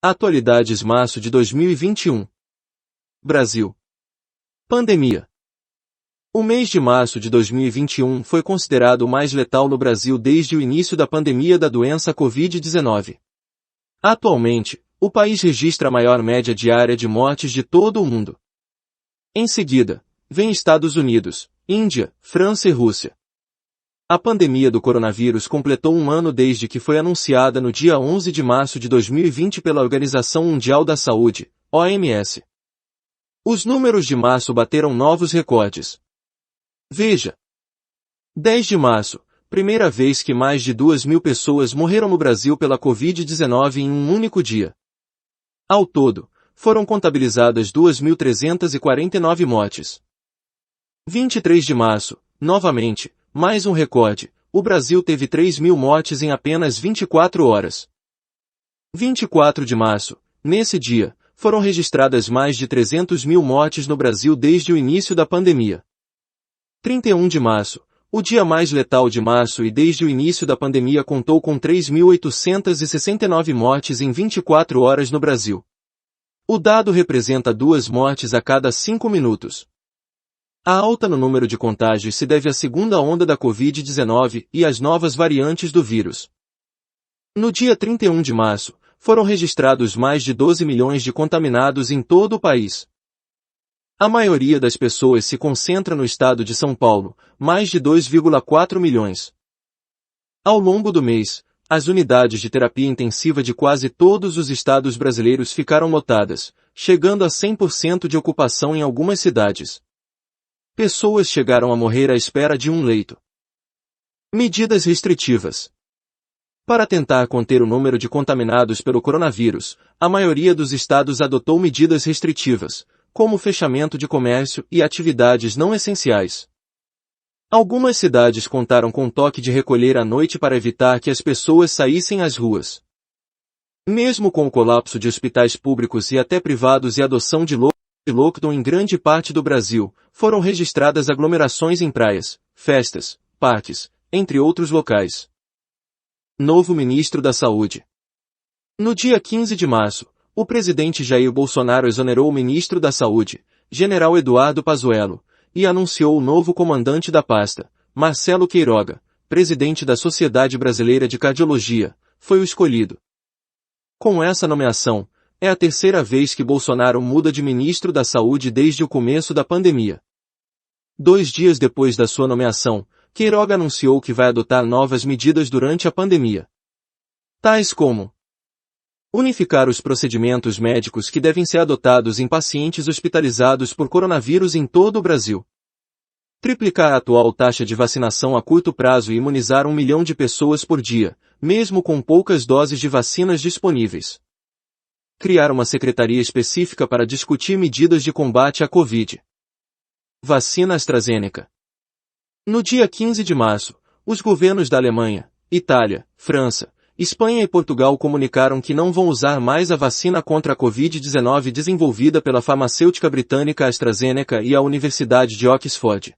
Atualidades março de 2021. Brasil. Pandemia. O mês de março de 2021 foi considerado o mais letal no Brasil desde o início da pandemia da doença Covid-19. Atualmente, o país registra a maior média diária de mortes de todo o mundo. Em seguida, vem Estados Unidos, Índia, França e Rússia. A pandemia do coronavírus completou um ano desde que foi anunciada no dia 11 de março de 2020 pela Organização Mundial da Saúde, OMS. Os números de março bateram novos recordes. Veja. 10 de março, primeira vez que mais de 2.000 pessoas morreram no Brasil pela Covid-19 em um único dia. Ao todo, foram contabilizadas 2.349 mortes. 23 de março, novamente, mais um recorde, o Brasil teve 3.000 mortes em apenas 24 horas. 24 de março, nesse dia, foram registradas mais de 300.000 mortes no Brasil desde o início da pandemia. 31 de março, o dia mais letal de março e desde o início da pandemia contou com 3.869 mortes em 24 horas no Brasil. O dado representa 2 mortes a cada 5 minutos. A alta no número de contágios se deve à segunda onda da Covid-19 e às novas variantes do vírus. No dia 31 de março, foram registrados mais de 12 milhões de contaminados em todo o país. A maioria das pessoas se concentra no estado de São Paulo, mais de 2,4 milhões. Ao longo do mês, as unidades de terapia intensiva de quase todos os estados brasileiros ficaram lotadas, chegando a 100% de ocupação em algumas cidades. Pessoas chegaram a morrer à espera de um leito. Medidas restritivas. Para tentar conter o número de contaminados pelo coronavírus, a maioria dos estados adotou medidas restritivas, como o fechamento de comércio e atividades não essenciais. Algumas cidades contaram com toque de recolher à noite para evitar que as pessoas saíssem às ruas. Mesmo com o colapso de hospitais públicos e até privados e adoção de lockdown em grande parte do Brasil, foram registradas aglomerações em praias, festas, parques, entre outros locais. Novo ministro da Saúde. No dia 15 de março, o presidente Jair Bolsonaro exonerou o ministro da Saúde, general Eduardo Pazuello, e anunciou o novo comandante da pasta, Marcelo Queiroga, presidente da Sociedade Brasileira de Cardiologia, foi o escolhido. Com essa nomeação, é a terceira vez que Bolsonaro muda de ministro da Saúde desde o começo da pandemia. 2 dias depois da sua nomeação, Queiroga anunciou que vai adotar novas medidas durante a pandemia. Tais como unificar os procedimentos médicos que devem ser adotados em pacientes hospitalizados por coronavírus em todo o Brasil. Triplicar a atual taxa de vacinação a curto prazo e imunizar 1 milhão de pessoas por dia, mesmo com poucas doses de vacinas disponíveis. Criar uma secretaria específica para discutir medidas de combate à Covid. Vacina AstraZeneca. No dia 15 de março, os governos da Alemanha, Itália, França, Espanha e Portugal comunicaram que não vão usar mais a vacina contra a Covid-19 desenvolvida pela farmacêutica britânica AstraZeneca e a Universidade de Oxford.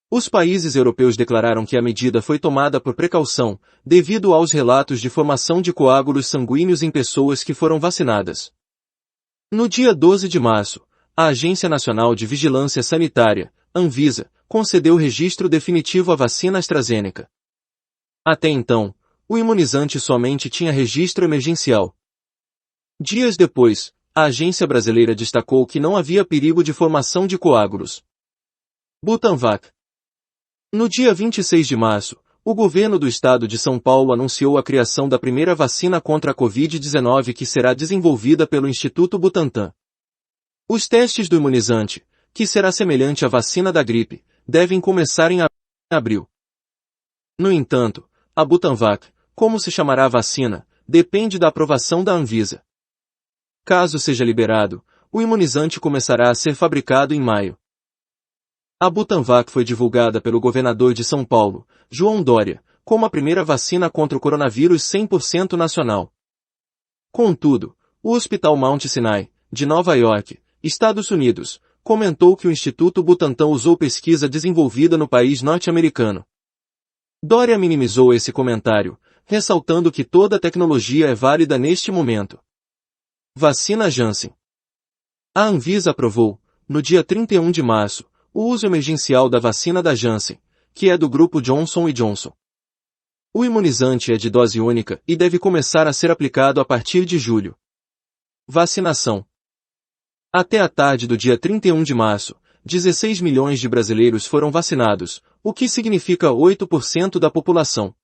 Os países europeus declararam que a medida foi tomada por precaução, devido aos relatos de formação de coágulos sanguíneos em pessoas que foram vacinadas. No dia 12 de março, a Agência Nacional de Vigilância Sanitária, Anvisa, concedeu registro definitivo à vacina AstraZeneca. Até então, o imunizante somente tinha registro emergencial. Dias depois, a agência brasileira destacou que não havia perigo de formação de coágulos. Butanvac. No dia 26 de março, o governo do estado de São Paulo anunciou a criação da primeira vacina contra a Covid-19 que será desenvolvida pelo Instituto Butantan. Os testes do imunizante, que será semelhante à vacina da gripe, devem começar em abril. No entanto, a Butanvac, como se chamará a vacina, depende da aprovação da Anvisa. Caso seja liberado, o imunizante começará a ser fabricado em maio. A Butanvac foi divulgada pelo governador de São Paulo, João Dória, como a primeira vacina contra o coronavírus 100% nacional. Contudo, o Hospital Mount Sinai, de Nova York, Estados Unidos, comentou que o Instituto Butantan usou pesquisa desenvolvida no país norte-americano. Dória minimizou esse comentário, ressaltando que toda a tecnologia é válida neste momento. Vacina Janssen. A Anvisa aprovou, no dia 31 de março, o uso emergencial da vacina da Janssen, que é do grupo Johnson & Johnson. O imunizante é de dose única e deve começar a ser aplicado a partir de julho. Vacinação. Até a tarde do dia 31 de março, 16 milhões de brasileiros foram vacinados, o que significa 8% da população.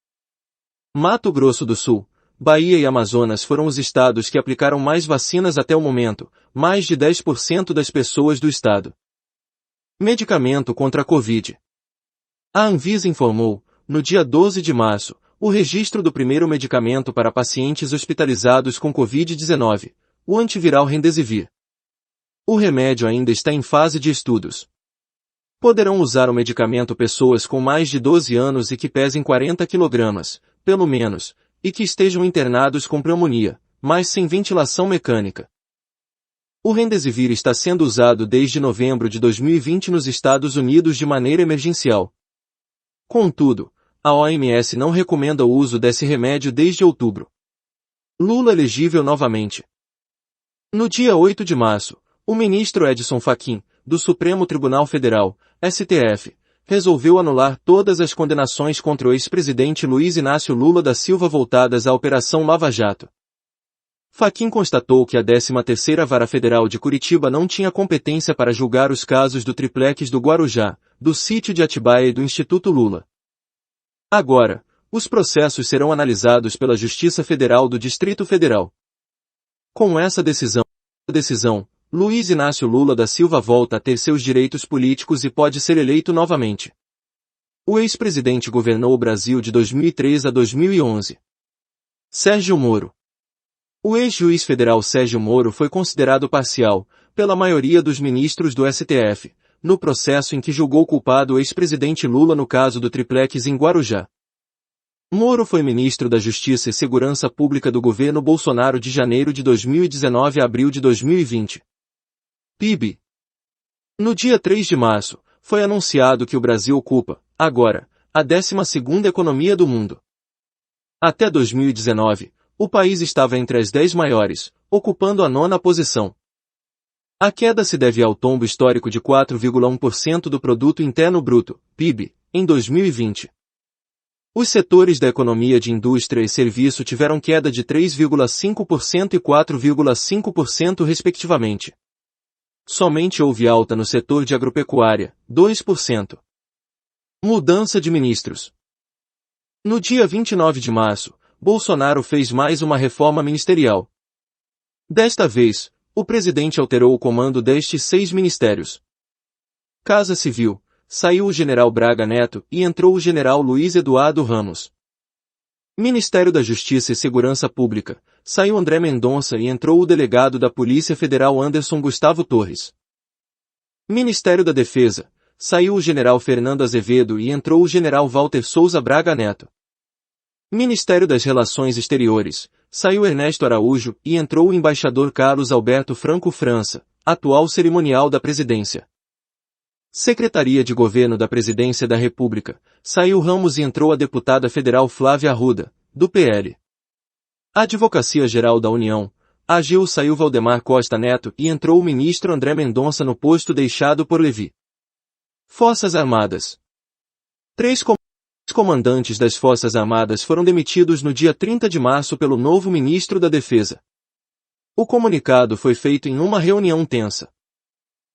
Mato Grosso do Sul, Bahia e Amazonas foram os estados que aplicaram mais vacinas até o momento, mais de 10% das pessoas do estado. Medicamento contra a Covid. A Anvisa informou, no dia 12 de março, o registro do primeiro medicamento para pacientes hospitalizados com Covid-19, o antiviral Remdesivir. O remédio ainda está em fase de estudos. Poderão usar o medicamento pessoas com mais de 12 anos e que pesem 40 kg, pelo menos, e que estejam internados com pneumonia, mas sem ventilação mecânica. O Remdesivir está sendo usado desde novembro de 2020 nos Estados Unidos de maneira emergencial. Contudo, a OMS não recomenda o uso desse remédio desde outubro. Lula elegível novamente. No dia 8 de março, o ministro Edson Fachin, do Supremo Tribunal Federal, STF, resolveu anular todas as condenações contra o ex-presidente Luiz Inácio Lula da Silva voltadas à Operação Lava Jato. Fachin constatou que a 13ª Vara Federal de Curitiba não tinha competência para julgar os casos do triplex do Guarujá, do sítio de Atibaia e do Instituto Lula. Agora, os processos serão analisados pela Justiça Federal do Distrito Federal. Com essa decisão, Luiz Inácio Lula da Silva volta a ter seus direitos políticos e pode ser eleito novamente. O ex-presidente governou o Brasil de 2003 a 2011. Sérgio Moro. O ex-juiz federal Sérgio Moro foi considerado parcial, pela maioria dos ministros do STF, no processo em que julgou culpado o ex-presidente Lula no caso do triplex em Guarujá. Moro foi ministro da Justiça e Segurança Pública do governo Bolsonaro de janeiro de 2019 a abril de 2020. PIB. No dia 3 de março, foi anunciado que o Brasil ocupa, agora, a 12ª economia do mundo. Até 2019, o país estava entre as 10 maiores, ocupando a 9ª posição. A queda se deve ao tombo histórico de 4,1% do Produto Interno Bruto, PIB, em 2020. Os setores da economia de indústria e serviço tiveram queda de 3,5% e 4,5% respectivamente. Somente houve alta no setor de agropecuária, 2%. Mudança de ministros. No dia 29 de março, Bolsonaro fez mais uma reforma ministerial. Desta vez, o presidente alterou o comando destes 6 ministérios. Casa Civil, saiu o general Braga Neto e entrou o general Luiz Eduardo Ramos. Ministério da Justiça e Segurança Pública, saiu André Mendonça e entrou o delegado da Polícia Federal Anderson Gustavo Torres. Ministério da Defesa, saiu o general Fernando Azevedo e entrou o general Walter Souza Braga Neto. Ministério das Relações Exteriores, saiu Ernesto Araújo e entrou o embaixador Carlos Alberto Franco França, atual cerimonial da presidência. Secretaria de Governo da Presidência da República, saiu Ramos e entrou a deputada federal Flávia Arruda, do PL. Advocacia Geral da União, AGU, saiu Valdemar Costa Neto e entrou o ministro André Mendonça no posto deixado por Levi. Forças Armadas. 3 comandantes das Forças Armadas foram demitidos no dia 30 de março pelo novo ministro da Defesa. O comunicado foi feito em uma reunião tensa.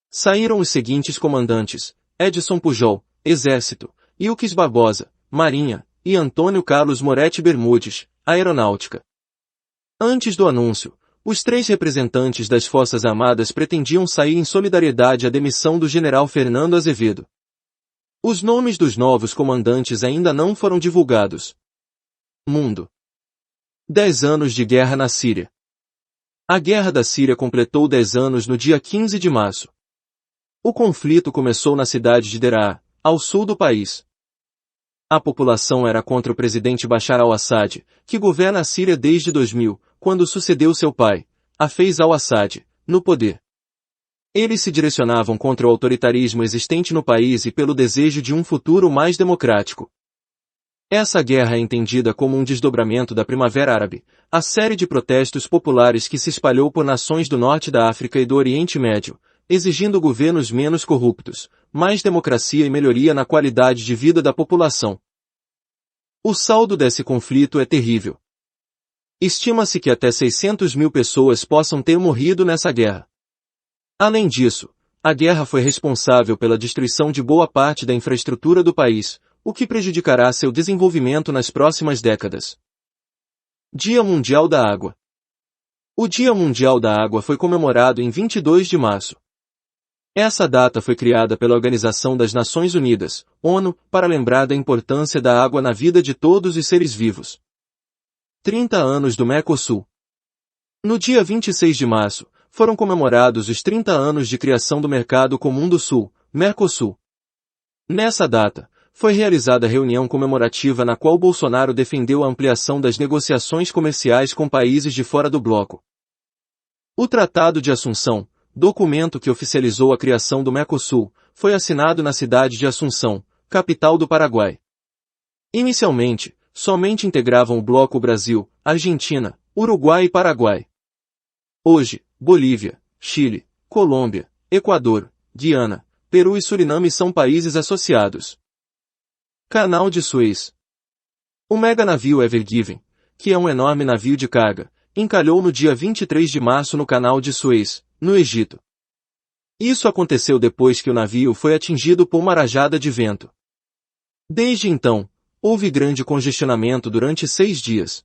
Saíram os seguintes comandantes: Edson Pujol, Exército, Ilques Barbosa, Marinha, e Antônio Carlos Moretti Bermudes, Aeronáutica. Antes do anúncio, os 3 representantes das Forças Armadas pretendiam sair em solidariedade à demissão do general Fernando Azevedo. Os nomes dos novos comandantes ainda não foram divulgados. Mundo. 10 anos de guerra na Síria. A Guerra da Síria completou 10 anos no dia 15 de março. O conflito começou na cidade de Deraa, ao sul do país. A população era contra o presidente Bashar al-Assad, que governa a Síria desde 2000, quando sucedeu seu pai, Hafez al-Assad, no poder. Eles se direcionavam contra o autoritarismo existente no país e pelo desejo de um futuro mais democrático. Essa guerra é entendida como um desdobramento da Primavera Árabe, a série de protestos populares que se espalhou por nações do norte da África e do Oriente Médio, exigindo governos menos corruptos, mais democracia e melhoria na qualidade de vida da população. O saldo desse conflito é terrível. Estima-se que até 600 mil pessoas possam ter morrido nessa guerra. Além disso, a guerra foi responsável pela destruição de boa parte da infraestrutura do país, o que prejudicará seu desenvolvimento nas próximas décadas. Dia Mundial da Água. O Dia Mundial da Água foi comemorado em 22 de março. Essa data foi criada pela Organização das Nações Unidas, ONU, para lembrar da importância da água na vida de todos os seres vivos. 30 anos do Mercosul. No dia 26 de março, foram comemorados os 30 anos de criação do Mercado Comum do Sul, Mercosul. Nessa data, foi realizada a reunião comemorativa na qual Bolsonaro defendeu a ampliação das negociações comerciais com países de fora do bloco. O Tratado de Assunção, documento que oficializou a criação do Mercosul, foi assinado na cidade de Assunção, capital do Paraguai. Inicialmente, somente integravam o bloco Brasil, Argentina, Uruguai e Paraguai. Hoje, Bolívia, Chile, Colômbia, Equador, Guiana, Peru e Suriname são países associados. Canal de Suez. O mega-navio Ever Given, que é um enorme navio de carga, encalhou no dia 23 de março no Canal de Suez, no Egito. Isso aconteceu depois que o navio foi atingido por uma rajada de vento. Desde então, houve grande congestionamento durante 6 dias.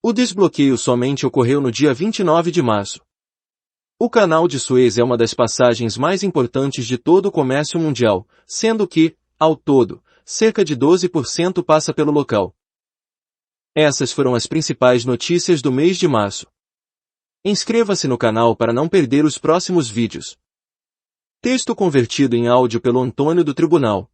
O desbloqueio somente ocorreu no dia 29 de março. O Canal de Suez é uma das passagens mais importantes de todo o comércio mundial, sendo que, ao todo, cerca de 12% passa pelo local. Essas foram as principais notícias do mês de março. Inscreva-se no canal para não perder os próximos vídeos. Texto convertido em áudio pelo Antônio do Tribunal.